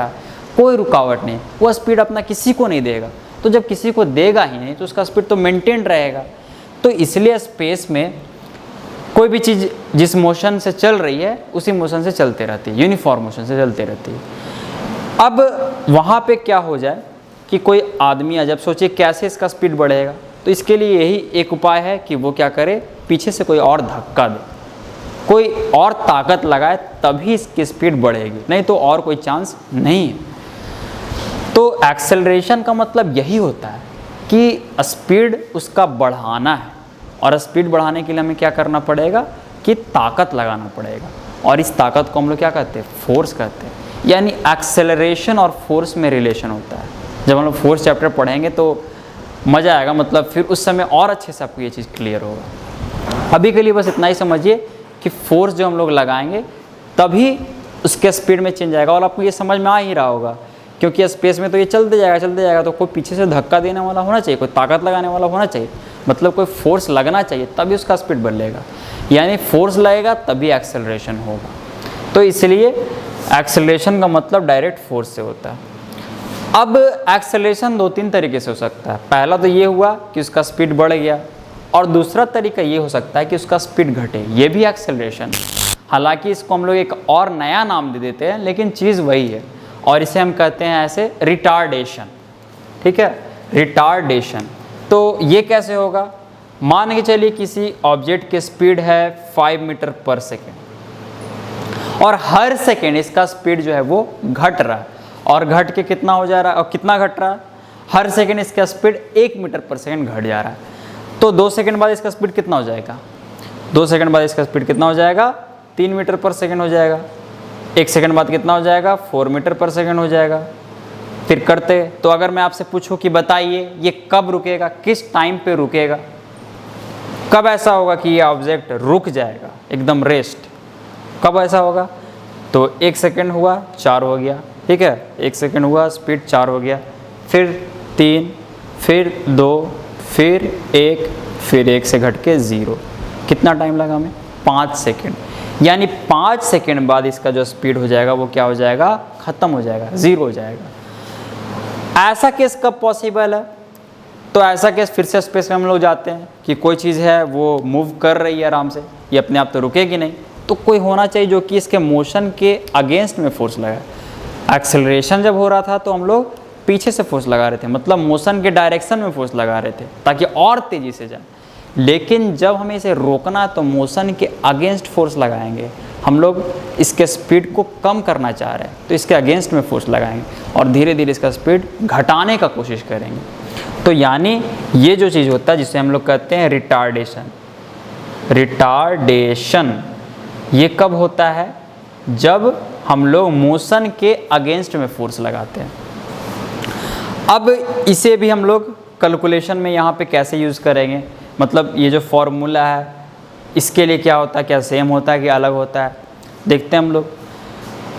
है, कोई रुकावट नहीं। वो स्पीड अपना किसी को नहीं देगा, तो जब किसी को देगा ही नहीं तो उसका स्पीड तो मेंटेन रहेगा। तो इसलिए स्पेस में कोई भी चीज़ जिस मोशन से चल रही है उसी मोशन से चलते रहती है, यूनिफॉर्म मोशन से चलती रहती है। अब वहाँ पे क्या हो जाए कि कोई आदमी आ, जब सोचिए कैसे इसका स्पीड बढ़ेगा, तो इसके लिए यही एक उपाय है कि वो क्या करे? पीछे से कोई और धक्का दे, कोई और ताकत लगाए, तभी इसकी स्पीड बढ़ेगी, नहीं तो और कोई चांस नहीं है। तो एक्सेलरेशन का मतलब यही होता है कि स्पीड उसका बढ़ाना है, और स्पीड बढ़ाने के लिए हमें क्या करना पड़ेगा? कि ताकत लगाना पड़ेगा। और इस ताकत को हम लोग क्या कहते हैं? फोर्स कहते हैं। यानी एक्सेलरेशन और फोर्स में रिलेशन होता है। जब हम लोग फोर्स चैप्टर पढ़ेंगे तो मज़ा आएगा, मतलब फिर उस समय और अच्छे से आपको ये चीज़ क्लियर होगा। अभी के लिए बस इतना ही समझिए कि फोर्स जो हम लोग लगाएंगे तभी उसके स्पीड में चेंज आएगा। और आपको ये समझ में आ ही रहा होगा, क्योंकि स्पेस में तो ये चलते जाएगा, तो कोई पीछे से धक्का देने वाला होना चाहिए, कोई ताकत लगाने वाला होना चाहिए, मतलब कोई फोर्स लगना चाहिए, तभी उसका स्पीड बढ़ेगा। यानी फोर्स लगेगा तभी एक्सेलरेशन होगा। तो इसलिए एक्सेलरेशन का मतलब डायरेक्ट फोर्स से होता है। अब एक्सेलरेशन 2-3 तरीके से हो सकता है। पहला तो ये हुआ कि उसका स्पीड बढ़ गया, और दूसरा तरीका ये हो सकता है कि उसका स्पीड घटे, ये भी एक्सेलरेशन। हालांकि इसको हम लोग एक और नया नाम दे देते हैं, लेकिन चीज़ वही है, और इसे हम कहते हैं ऐसे रिटार्डेशन। ठीक है, रिटार्डेशन। तो ये कैसे होगा? मान के चलिए किसी ऑब्जेक्ट की स्पीड है 5 मीटर पर सेकेंड और हर सेकेंड इसका स्पीड जो है वो घट रहा है और घट के कितना हो जा रहा है और कितना घट रहा है, हर सेकेंड इसका स्पीड 1 मीटर पर सेकेंड घट जा रहा है। तो 2 सेकेंड बाद इसका स्पीड कितना हो जाएगा, 2 सेकेंड बाद इसका स्पीड कितना हो जाएगा, 3 मीटर पर सेकेंड हो जाएगा। 1 सेकेंड बाद कितना हो जाएगा, 4 मीटर पर सेकेंड हो जाएगा। फिर करते तो अगर मैं आपसे पूछूं कि बताइए ये कब रुकेगा, किस टाइम पे रुकेगा, कब ऐसा होगा कि ये ऑब्जेक्ट रुक जाएगा एकदम रेस्ट, कब ऐसा होगा? तो 1 सेकेंड हुआ 4 हो गया, ठीक है, 1 सेकेंड हुआ स्पीड 4 हो गया, फिर 3, फिर 2, फिर 1, फिर 1 से घट के 0। कितना टाइम लगा हमें? 5 सेकेंड। यानी 5 सेकेंड बाद इसका जो स्पीड हो जाएगा वो क्या हो जाएगा, ख़त्म हो जाएगा, 0 हो जाएगा। ऐसा केस कब पॉसिबल है? तो ऐसा केस फिर से स्पेस में हम लोग जाते हैं कि कोई चीज़ है वो मूव कर रही है आराम से, ये अपने आप तो रुकेगी नहीं, तो कोई होना चाहिए जो कि इसके मोशन के अगेंस्ट में फोर्स लगाए। एक्सेलरेशन जब हो रहा था तो हम लोग पीछे से फोर्स लगा रहे थे, मतलब मोशन के डायरेक्शन में फोर्स लगा रहे थे ताकि और तेज़ी से जाए। लेकिन जब हमें इसे रोकना है तो मोशन के अगेंस्ट फोर्स लगाएंगे। हम लोग इसके स्पीड को कम करना चाह रहे हैं तो इसके अगेंस्ट में फोर्स लगाएंगे और धीरे धीरे इसका स्पीड घटाने का कोशिश करेंगे। तो यानी ये जो चीज़ होता है जिसे हम लोग कहते हैं रिटार्डेशन। रिटार्डेशन ये कब होता है? जब हम लोग मोशन के अगेंस्ट में फोर्स लगाते हैं। अब इसे भी हम लोग कैलकुलेशन में यहाँ पे कैसे यूज़ करेंगे, मतलब ये जो फॉर्मूला है इसके लिए क्या होता है, क्या सेम होता है कि अलग होता है, देखते हैं हम लोग।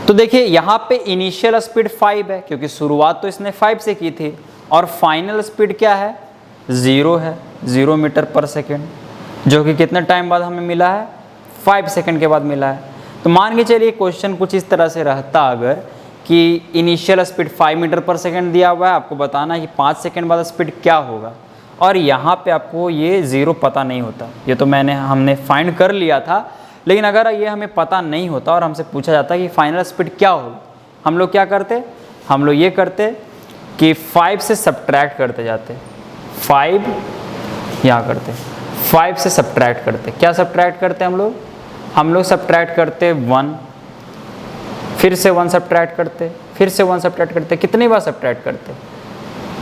तो देखिए यहाँ पे इनिशियल स्पीड 5 है क्योंकि शुरुआत तो इसने 5 से की थी और फाइनल स्पीड क्या है, 0 है, 0 मीटर पर सेकेंड, जो कि कितने टाइम बाद हमें मिला है, 5 सेकेंड के बाद मिला है। तो मान के चलिए क्वेश्चन कुछ इस तरह से रहता अगर कि इनिशियल स्पीड 5 मीटर पर सेकेंड दिया हुआ है, आपको बताना है कि 5 सेकेंड बाद स्पीड क्या होगा, और यहाँ पे आपको ये 0 पता नहीं होता। ये तो हमने फाइंड कर लिया था, लेकिन अगर ये हमें पता नहीं होता और हमसे पूछा जाता कि फाइनल स्पीड क्या होगी, हम लोग क्या करते, हम लोग ये करते कि 5 से सब्ट्रैक्ट करते जाते, 5 यहाँ करते, 5 से सब्ट्रैक्ट करते। क्या सब्ट्रैक्ट करते हम लोग सब्ट्रैक्ट करते 1, फिर से 1 सब्ट्रैक्ट करते, फिर से 1 सब्ट्रैक्ट करते। कितनी बार सब्ट्रैक्ट करते,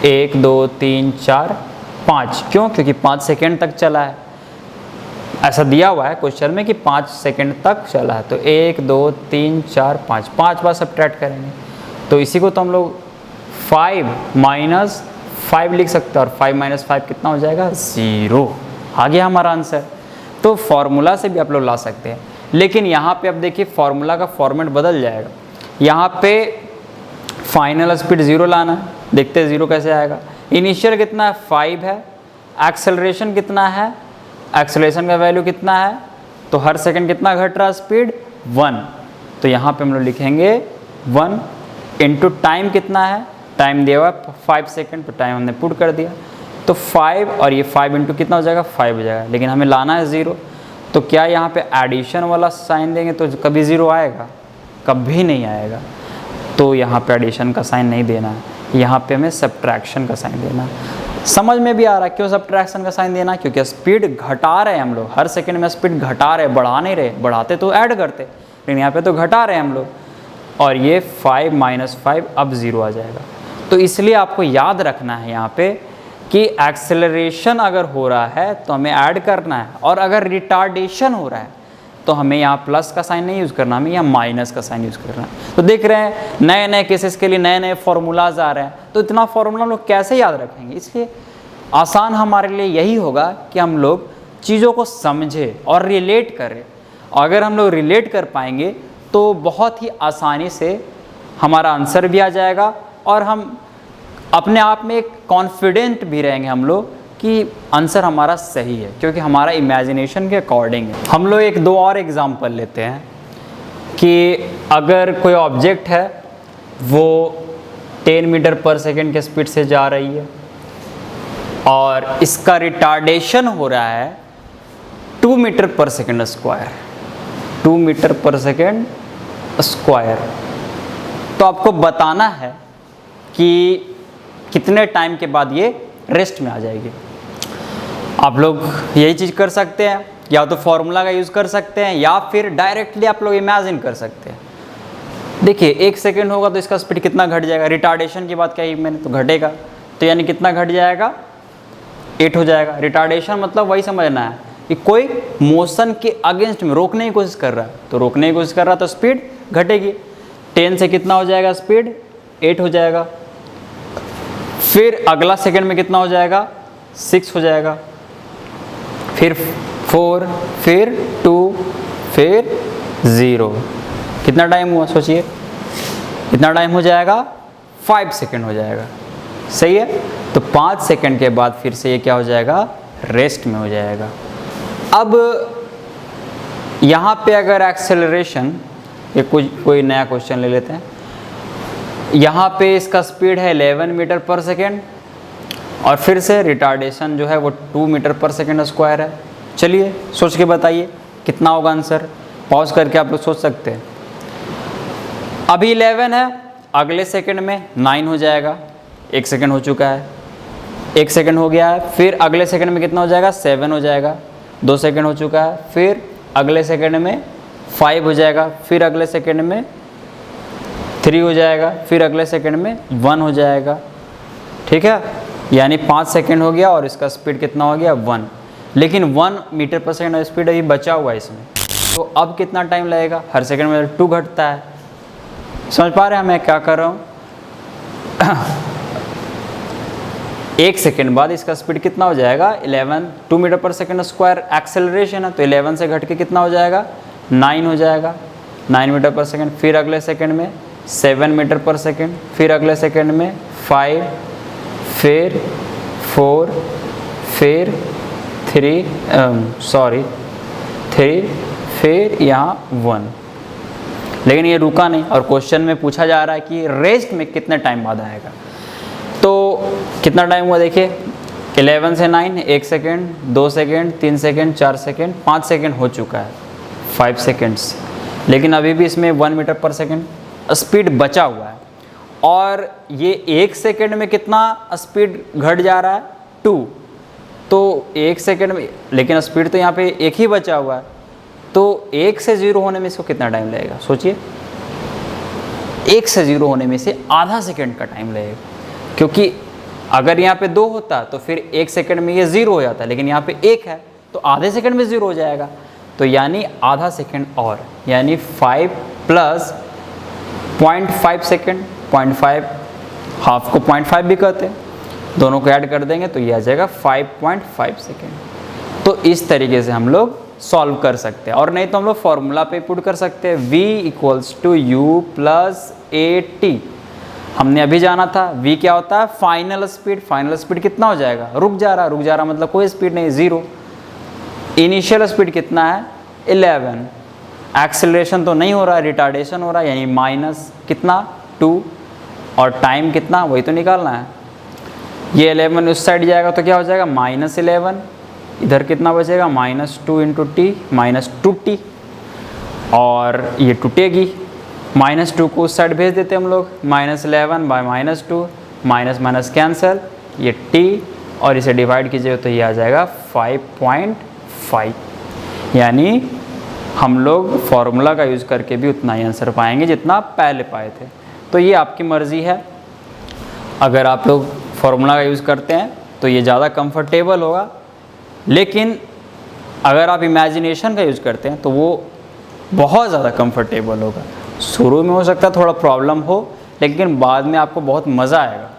1 2 3 4 5। क्यों? क्योंकि 5 सेकेंड तक चला है, ऐसा दिया हुआ है क्वेश्चन में कि 5 सेकेंड तक चला है। तो 1 2 3 4 5, 5 बार सब्ट्रैक्ट करेंगे। तो इसी को तो हम लोग 5 माइनस 5 लिख सकते हैं और 5 माइनस 5 कितना हो जाएगा, 0। आ गया हमारा आंसर। तो फॉर्मूला से भी आप लोग ला सकते हैं, लेकिन यहाँ पे अब देखिए फॉर्मूला का फॉर्मेट बदल जाएगा। यहाँ पे फाइनल स्पीड 0 लाना है, देखते हैं 0 कैसे आएगा। इनिशियल कितना है, 5 है। एक्सेलरेशन कितना है, एक्सेलरेशन का वैल्यू कितना है, तो हर सेकंड कितना घट रहा है स्पीड, 1। तो यहाँ पे हम लोग लिखेंगे 1 इंटू टाइम कितना है, टाइम दिया हुआ 5 सेकंड, तो टाइम हमने पुट कर दिया। तो 5 और ये 5 इंटू कितना हो जाएगा, 5 हो जाएगा, लेकिन हमें लाना है 0। तो क्या यहाँ पे एडिशन वाला साइन देंगे तो कभी 0 आएगा, कभी नहीं आएगा। तो यहाँ पे एडिशन का साइन नहीं देना है, यहाँ पे हमें सब्ट्रैक्शन का साइन देना है। समझ में भी आ रहा है क्यों सब्ट्रैक्शन का साइन देना, क्योंकि स्पीड घटा रहे हैं हम लोग, हर सेकंड में स्पीड घटा रहे, बढ़ा नहीं रहे। बढ़ाते तो ऐड करते, लेकिन यहाँ पे तो घटा रहे हैं हम लोग। और ये 5 माइनस 5 अब 0 आ जाएगा। तो इसलिए आपको याद रखना है यहाँ पे कि एक्सेलरेशन अगर हो रहा है तो हमें ऐड करना है, और अगर रिटार्डेशन हो रहा है तो हमें यहाँ प्लस का साइन नहीं यूज़ करना, हमें यहाँ माइनस का साइन यूज़ करना है। तो देख रहे हैं नए नए केसेस के लिए नए नए फार्मूलाज आ रहे हैं, तो इतना फार्मूला हम लोग कैसे याद रखेंगे। इसलिए आसान हमारे लिए यही होगा कि हम लोग चीज़ों को समझें और रिलेट करें। अगर हम लोग रिलेट कर पाएंगे तो बहुत ही आसानी से हमारा आंसर भी आ जाएगा, और हम अपने आप में एक कॉन्फिडेंट भी रहेंगे हम लोग कि आंसर हमारा सही है, क्योंकि हमारा इमेजिनेशन के अकॉर्डिंग है। हम लोग 1-2 और एग्जांपल लेते हैं कि अगर कोई ऑब्जेक्ट है वो 10 मीटर पर सेकेंड के स्पीड से जा रही है और इसका रिटार्डेशन हो रहा है 2 मीटर पर सेकेंड स्क्वायर, 2 मीटर पर सेकेंड स्क्वायर। तो आपको बताना है कि कितने टाइम के बाद ये रेस्ट में आ जाएगी। आप लोग यही चीज़ कर सकते हैं, या तो फॉर्मूला का यूज़ कर सकते हैं या फिर डायरेक्टली आप लोग इमेजिन कर सकते हैं। देखिए 1 सेकेंड होगा तो इसका स्पीड कितना घट जाएगा, रिटार्डेशन की बात कही मैंने तो घटेगा, तो यानी कितना घट जाएगा, 8 हो जाएगा। रिटार्डेशन मतलब वही समझना है कि कोई मोशन के अगेंस्ट में रोकने की कोशिश कर रहा है, तो रोकने की कोशिश कर रहा है तो स्पीड घटेगी। 10 से कितना हो जाएगा स्पीड, 8 हो जाएगा। फिर अगला सेकंड में कितना हो जाएगा, 6 हो जाएगा, फिर 4, फिर 2, फिर 0। कितना टाइम हुआ सोचिए, कितना टाइम हो जाएगा, 5 सेकंड हो जाएगा। सही है, तो 5 सेकंड के बाद फिर से ये क्या हो जाएगा, रेस्ट में हो जाएगा। अब यहाँ पे अगर एक्सेलरेशन, ये कोई नया क्वेश्चन ले लेते हैं। यहाँ पे इसका स्पीड है 11 मीटर पर सेकेंड और फिर से रिटार्डेशन जो है वो 2 मीटर पर सेकेंड स्क्वायर है। चलिए सोच के बताइए कितना होगा आंसर, पॉज करके आप लोग सोच सकते हैं। अभी 11 है, अगले सेकंड में 9 हो जाएगा, 1 सेकंड हो चुका है, 1 सेकंड हो गया है। फिर अगले सेकंड में कितना हो जाएगा, 7 हो जाएगा, 2 सेकंड हो चुका है। फिर अगले सेकंड में 5 हो जाएगा, फिर अगले सेकंड में 3 हो जाएगा, फिर अगले सेकंड में 1 हो जाएगा। ठीक है, यानी 5 सेकंड हो गया और इसका स्पीड कितना हो गया, 1। लेकिन 1 मीटर पर सेकंड स्पीड अभी बचा हुआ है इसमें, तो अब कितना टाइम लगेगा, हर सेकंड में 2 घटता है। समझ पा रहे हैं मैं क्या कर रहा हूँ। 1 सेकंड बाद इसका स्पीड कितना हो जाएगा, 11, 2 मीटर पर सेकंड स्क्वायर एक्सेलरेशन है, तो 11 से घट के कितना हो जाएगा, 9 हो जाएगा, 9 मीटर पर सेकंड। फिर अगले सेकंड में 7 मीटर पर सेकंड, फिर अगले सेकंड में 5, फिर 4, फिर 3, फिर यहाँ 1। लेकिन ये रुका नहीं और क्वेश्चन में पूछा जा रहा है कि रेस्ट में कितने टाइम बाद आएगा। तो कितना टाइम हुआ देखिए, 11 से 9, 1 second, 2 second, 3 second, 4 second, 5 second हो चुका है, 5 सेकेंड्स। लेकिन अभी भी इसमें 1 मीटर पर सेकेंड स्पीड बचा हुआ है। और ये 1 सेकेंड में कितना स्पीड घट जा रहा है, 2। तो 1 सेकेंड में, लेकिन स्पीड तो यहाँ पे 1 ही बचा हुआ है, तो 1 से 0 होने में इसको कितना टाइम लगेगा सोचिए। 1 से 0 होने में से आधा सेकेंड का टाइम लगेगा, क्योंकि अगर यहाँ पे 2 होता तो फिर 1 सेकेंड में ये 0 हो जाता, लेकिन यहाँ पे 1 है तो आधे सेकेंड में 0 हो जाएगा। तो यानी आधा सेकेंड और, यानी 5 प्लस 0.5 सेकेंड, 0.5, हाफ को 0.5 भी कहते हैं, दोनों को ऐड कर देंगे तो ये आ जाएगा 5.5 सेकेंड। तो इस तरीके से हम लोग सॉल्व कर सकते हैं, और नहीं तो हम लोग फॉर्मूला पे पुट कर सकते हैं, v = u + at। हमने अभी जाना था v क्या होता है, फाइनल स्पीड। फाइनल स्पीड कितना हो जाएगा, रुक जा रहा मतलब कोई स्पीड नहीं, 0। इनिशियल स्पीड कितना है, 11। एक्सेलरेशन तो नहीं हो रहा है, रिटार्डेशन हो रहा है, यानी माइनस कितना, 2। और टाइम कितना, वही तो निकालना है। ये 11 उस साइड जाएगा तो क्या हो जाएगा, -11। इधर कितना बचेगा, -2 × t, -2t। और ये टूटेगी, -2 को उस साइड भेज देते हम लोग, -11/-2, माइनस कैंसिल, ये t और इसे डिवाइड कीजिए तो ये आ जाएगा 5.5। यानी हम लोग फॉर्मूला का यूज़ करके भी उतना ही आंसर पाएंगे जितना पहले पाए थे। तो ये आपकी मर्ज़ी है, अगर आप लोग फॉर्मूला का यूज़ करते हैं तो ये ज़्यादा कंफर्टेबल होगा, लेकिन अगर आप इमेजिनेशन का यूज़ करते हैं तो वो बहुत ज़्यादा कंफर्टेबल होगा। शुरू में हो सकता है थोड़ा प्रॉब्लम हो, लेकिन बाद में आपको बहुत मज़ा आएगा।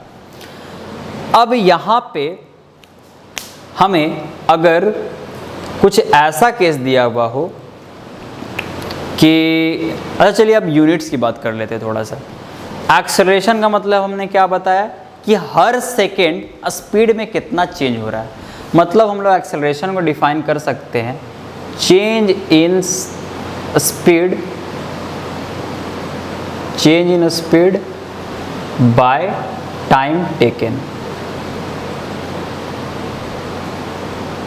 अब यहाँ पे हमें अगर कुछ ऐसा केस दिया हुआ हो कि, अच्छा चलिए अब यूनिट्स की बात कर लेते हैं थोड़ा सा। एक्सेलरेशन का मतलब हमने क्या बताया कि हर सेकेंड स्पीड में कितना चेंज हो रहा है। मतलब हम लोग एक्सेलरेशन को डिफाइन कर सकते हैं, change in speed by time taken.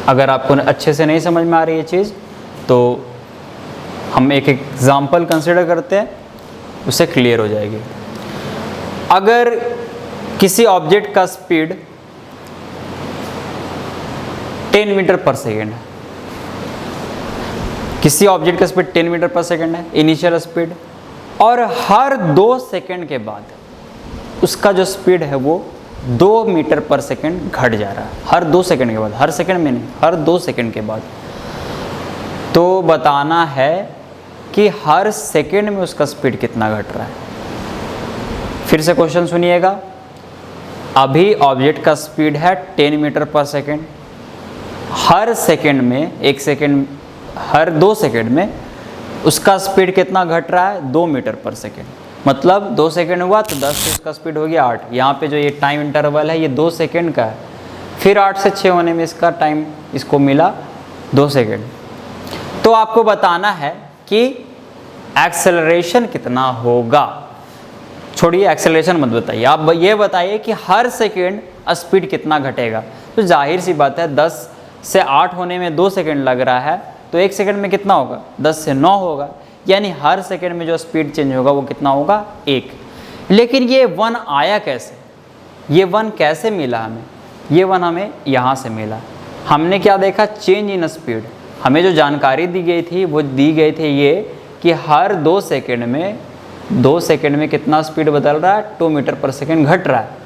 अगर आपको अच्छे से नहीं समझ में आ रही है चीज़ तो हम एक एग्जाम्पल कंसिडर करते हैं, उससे क्लियर हो जाएगी। अगर किसी ऑब्जेक्ट का स्पीड 10 मीटर पर सेकेंड है। किसी ऑब्जेक्ट का स्पीड 10 मीटर पर सेकेंड है इनिशियल स्पीड, और हर 2 सेकेंड के बाद उसका जो स्पीड है वो 2 मीटर पर सेकेंड घट जा रहा है। हर 2 सेकेंड के बाद, हर सेकेंड में नहीं, हर 2 सेकेंड के बाद। तो बताना है कि हर सेकेंड में उसका स्पीड कितना घट रहा है। फिर से क्वेश्चन सुनिएगा। अभी ऑब्जेक्ट का स्पीड है 10 मीटर पर सेकेंड, हर सेकेंड में, एक सेकेंड, हर 2 सेकेंड में उसका स्पीड कितना घट रहा है, 2 मीटर पर सेकेंड। मतलब 2 सेकेंड हुआ तो 10 से उसका स्पीड हो गया 8। यहाँ पे जो ये टाइम इंटरवल है ये 2 सेकेंड का है, फिर 8 से 6 होने में इसका टाइम इसको मिला 2 सेकेंड। तो आपको बताना है कि एक्सेलरेशन कितना होगा। छोड़िए एक्सेलरेशन मत बताइए, आप ये बताइए कि हर सेकेंड स्पीड कितना घटेगा। तो जाहिर सी बात है 10 से 8 होने में 2 सेकेंड लग रहा है, तो एक सेकेंड में कितना होगा, 10 से 9 होगा, यानी हर सेकेंड में जो स्पीड चेंज होगा वो कितना होगा, 1। लेकिन ये 1 आया कैसे, ये 1 कैसे मिला हमें, ये 1 हमें यहाँ से मिला। हमने क्या देखा, चेंज इन स्पीड। हमें जो जानकारी दी गई थी वो दी गई थी ये कि हर 2 सेकेंड में कितना स्पीड बदल रहा है, 2 मीटर पर सेकेंड घट रहा है।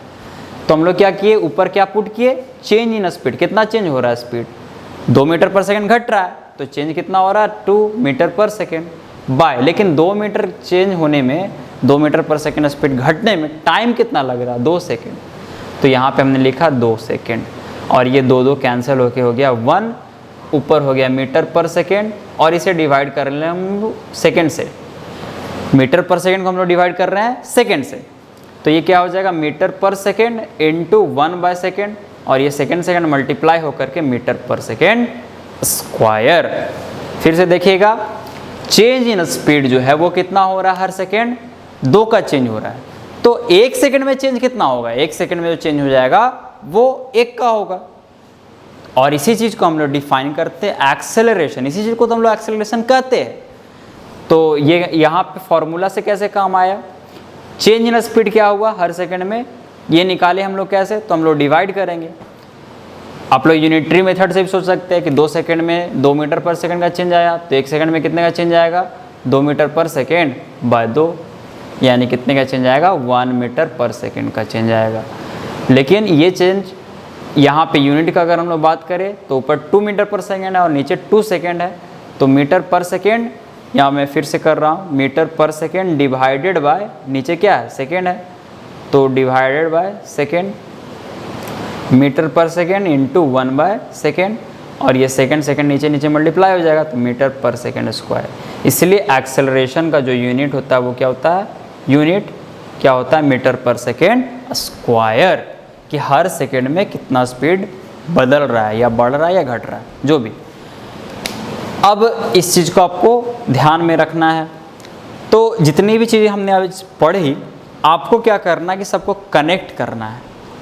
तो हम लोग क्या किए, ऊपर क्या पुट किए, चेंज इन स्पीड। कितना चेंज हो रहा है स्पीड, 2 मीटर पर सेकेंड घट रहा है, तो चेंज कितना हो रहा है, 2 मीटर पर सेकेंड बाय। लेकिन 2 मीटर चेंज होने में, 2 मीटर पर सेकेंड स्पीड घटने में टाइम कितना लग रहा है, 2 सेकेंड। तो यहाँ पे हमने लिखा 2 सेकेंड, और ये 2 कैंसिल होके हो गया 1, ऊपर हो गया मीटर पर सेकेंड, और इसे डिवाइड कर लें हम सेकेंड से। मीटर पर सेकेंड को हम लोग डिवाइड कर रहे हैं सेकेंड से, तो ये क्या हो जाएगा, मीटर पर सेकेंड इंटू 1/सेकेंड, और ये सेकेंड मल्टीप्लाई होकर के मीटर पर सेकेंड स्क्वायर। फिर से देखिएगा, चेंज इन स्पीड जो है वो कितना हो रहा है, हर सेकेंड 2 का चेंज हो रहा है। तो 1 सेकेंड में चेंज कितना होगा, 1 सेकेंड में जो चेंज हो जाएगा वो 1 का होगा। और इसी चीज़ को हम लोग डिफाइन करते हैं एक्सेलरेशन, इसी चीज़ को तो हम लोग एक्सेलरेशन कहते हैं। तो ये यहाँ पे फॉर्मूला से कैसे काम आया, चेंज इन स्पीड क्या हुआ हर सेकेंड में, ये निकाले हम लोग कैसे, तो हम लोग डिवाइड करेंगे। आप लोग यूनिटरी मेथड से भी सोच सकते हैं कि 2 सेकेंड में 2 मीटर पर सेकेंड का चेंज आया, तो 1 सेकेंड में कितने का चेंज आएगा, 2 मीटर पर सेकेंड बाय 2, यानी कितने का चेंज आएगा, 1 मीटर पर सेकेंड का चेंज आएगा। लेकिन ये चेंज यहाँ पे यूनिट का अगर हम लोग बात करें तो ऊपर 2 मीटर पर सेकेंड है और नीचे 2 सेकेंड है, तो मीटर पर सेकेंड, यहाँ मैं फिर से कर रहा हूँ, मीटर पर सेकेंड डिवाइडेड बाय, नीचे क्या है, सेकेंड है, तो डिवाइडेड बाय सेकेंड, मीटर पर सेकेंड इंटू 1/सेकेंड, और ये सेकेंड नीचे मल्टीप्लाई हो जाएगा, तो मीटर पर सेकेंड स्क्वायर। इसलिए एक्सेलरेशन का जो यूनिट होता है वो क्या होता है, यूनिट क्या होता है, मीटर पर सेकेंड स्क्वायर, कि हर सेकेंड में कितना स्पीड बदल रहा है या बढ़ रहा है या घट रहा है, जो भी। अब इस चीज़ को आपको ध्यान में रखना है। तो जितनी भी चीज़ें हमने आज पढ़ी, आपको क्या करना है कि सबको कनेक्ट करना है,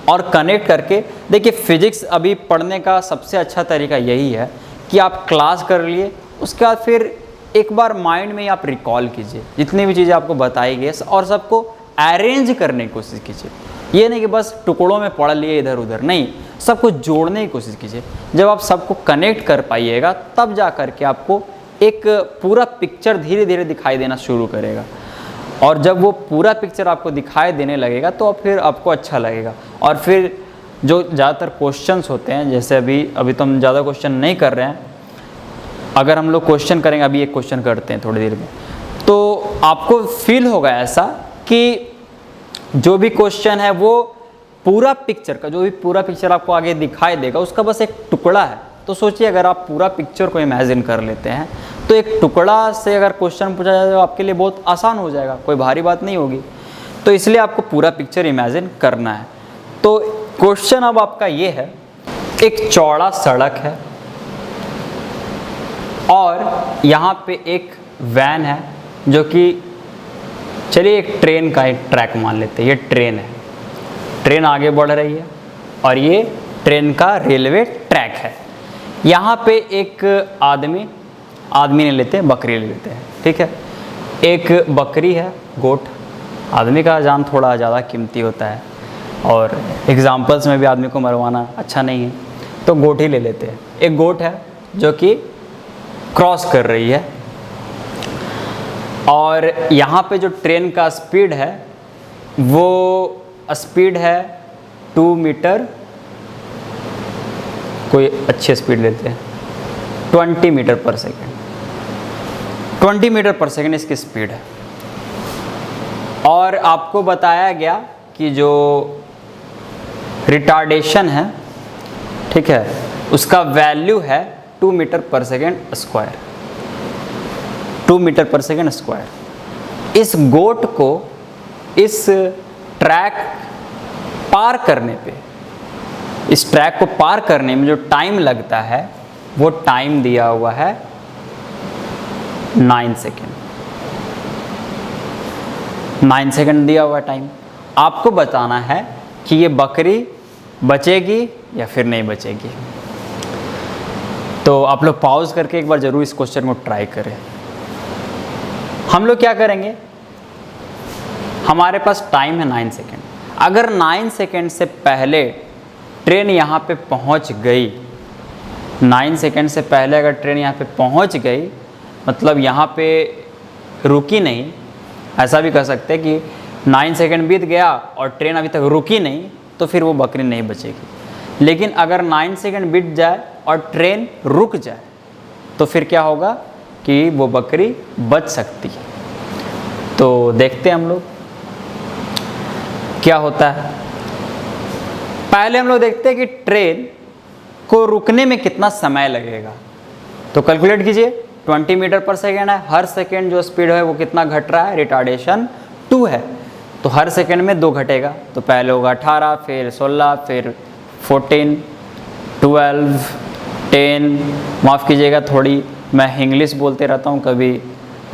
और कनेक्ट करके देखिए, फिजिक्स अभी पढ़ने का सबसे अच्छा तरीका यही है कि आप क्लास कर लिए, उसके बाद फिर एक बार माइंड में आप रिकॉल कीजिए जितनी भी चीज़ें आपको बताई गई, और सबको अरेंज करने की कोशिश कीजिए। ये नहीं कि बस टुकड़ों में पढ़ लिए इधर उधर, नहीं, सबको जोड़ने की कोशिश कीजिए। जब आप सबको कनेक्ट कर पाइएगा तब जा कर के आपको एक पूरा पिक्चर धीरे धीरे दिखाई देना शुरू करेगा, और जब वो पूरा पिक्चर आपको दिखाई देने लगेगा तो फिर आपको अच्छा लगेगा। और फिर जो ज़्यादातर क्वेश्चंस होते हैं, जैसे अभी तो हम ज़्यादा क्वेश्चन नहीं कर रहे हैं, अगर हम लोग क्वेश्चन करेंगे, अभी एक क्वेश्चन करते हैं थोड़ी देर में, तो आपको फील होगा ऐसा कि जो भी क्वेश्चन है वो पूरा पिक्चर का, जो भी पूरा पिक्चर आपको आगे दिखाई देगा उसका बस एक टुकड़ा है। तो सोचिए, अगर आप पूरा पिक्चर को इमेजिन कर लेते हैं तो एक टुकड़ा से अगर क्वेश्चन पूछा जाए तो आपके लिए बहुत आसान हो जाएगा, कोई भारी बात नहीं होगी। तो इसलिए आपको पूरा पिक्चर इमेजिन करना है। तो क्वेश्चन अब आपका ये है, एक चौड़ा सड़क है और यहाँ पे एक वैन है, जो कि चलिए एक ट्रेन का एक ट्रैक मान लेते हैं, ये ट्रेन है, ट्रेन आगे बढ़ रही है और ये ट्रेन का रेलवे ट्रैक है। यहाँ पे एक आदमी नहीं लेते, बकरी ले लेते हैं, ठीक है। एक बकरी है, गोट, आदमी का जान थोड़ा ज़्यादा कीमती होता है और एग्जाम्पल्स में भी आदमी को मरवाना अच्छा नहीं है। तो गोट ही ले लेते हैं। एक गोट है जो कि क्रॉस कर रही है और यहाँ पे जो ट्रेन का स्पीड है वो स्पीड है 2 मीटर, कोई अच्छी स्पीड लेते हैं, 20 मीटर पर सेकेंड। 20 मीटर पर सेकेंड इसकी स्पीड है और आपको बताया गया कि जो रिटार्डेशन है, ठीक है, उसका वैल्यू है 2 मीटर पर सेकेंड स्क्वायर, 2 मीटर पर सेकेंड स्क्वायर। इस गोट को इस ट्रैक पार करने पे, इस ट्रैक को पार करने में जो टाइम लगता है वो टाइम दिया हुआ है 9 सेकेंड। 9 सेकेंड दिया हुआ टाइम। आपको बताना है कि ये बकरी बचेगी या फिर नहीं बचेगी। तो आप लोग पॉज करके एक बार ज़रूर इस क्वेश्चन को ट्राई करें। हम लोग क्या करेंगे, हमारे पास टाइम है 9 सेकेंड। अगर 9 सेकेंड से पहले ट्रेन यहाँ पे पहुँच गई, 9 सेकेंड से पहले अगर ट्रेन यहाँ पे पहुँच गई, मतलब यहाँ पे रुकी नहीं, ऐसा भी कह सकते हैं कि 9 सेकेंड बीत गया और ट्रेन अभी तक रुकी नहीं, तो फिर वो बकरी नहीं बचेगी। लेकिन अगर 9 सेकेंड बीत जाए और ट्रेन रुक जाए तो फिर क्या होगा कि वो बकरी बच सकती है। तो देखते हैं हम लोग क्या होता है। पहले हम लोग देखते हैं कि ट्रेन को रुकने में कितना समय लगेगा। तो कैलकुलेट कीजिए, 20 मीटर पर सेकेंड है, हर सेकेंड जो स्पीड है वो कितना घट रहा है, रिटार्डेशन 2 है, तो हर सेकेंड में 2 घटेगा। तो पहले होगा 18, फिर 16, फिर 14, 12, 10, माफ़ कीजिएगा थोड़ी मैं इंग्लिश बोलते रहता हूँ, कभी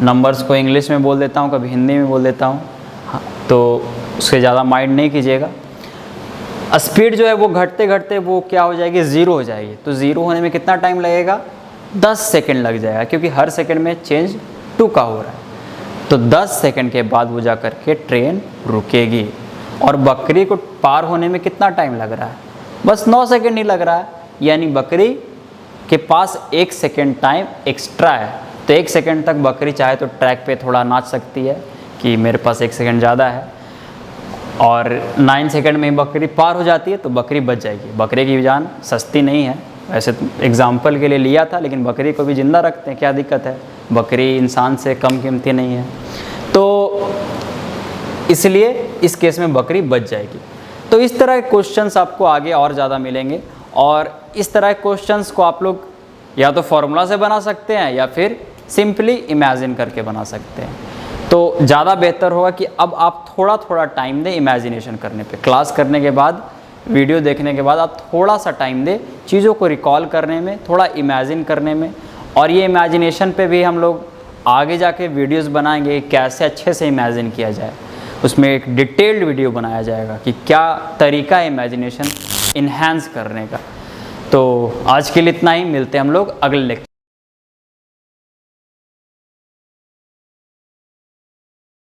नंबर्स को इंग्लिश में बोल देता हूँ, कभी हिंदी में बोल देता हूँ, हाँ, तो उससे ज़्यादा माइंड नहीं कीजिएगा। स्पीड जो है वो घटते घटते वो क्या हो जाएगी, 0 हो जाएगी। तो 0 होने में कितना टाइम लगेगा, 10 सेकेंड लग जाएगा, क्योंकि हर सेकेंड में चेंज 2 का हो रहा है। तो 10 सेकेंड के बाद वो जा कर के ट्रेन रुकेगी। और बकरी को पार होने में कितना टाइम लग रहा है, बस 9 सेकेंड ही लग रहा है, यानी बकरी के पास 1 सेकेंड टाइम एक्स्ट्रा है। तो 1 सेकेंड तक बकरी चाहे तो ट्रैक पे थोड़ा नाच सकती है कि मेरे पास 1 सेकेंड ज़्यादा है, और 9 सेकेंड में ही बकरी पार हो जाती है तो बकरी बच जाएगी। बकरी की जान सस्ती नहीं है, वैसे एग्जाम्पल के लिए लिया था, लेकिन बकरी को भी ज़िंदा रखते हैं, क्या दिक्कत है, बकरी इंसान से कम कीमती नहीं है। तो इसलिए इस केस में बकरी बच जाएगी। तो इस तरह के क्वेश्चंस आपको आगे और ज़्यादा मिलेंगे, और इस तरह के क्वेश्चंस को आप लोग या तो फॉर्मूला से बना सकते हैं या फिर सिंपली इमेजिन करके बना सकते हैं। तो ज़्यादा बेहतर होगा कि अब आप थोड़ा थोड़ा टाइम दें इमेजिनेशन करने पे। क्लास करने के बाद, वीडियो देखने के बाद आप थोड़ा सा टाइम दें चीज़ों को रिकॉल करने में, थोड़ा इमेजिन करने में। और ये इमेजिनेशन पे भी हम लोग आगे जाके वीडियोस बनाएंगे कैसे अच्छे से इमेजिन किया जाए। उसमें एक डिटेल्ड वीडियो बनाया जाएगा कि क्या तरीका है इमेजिनेशन इन्हांस करने का। तो आज के लिए इतना ही, मिलते हैं हम लोग अगले लेक्चर।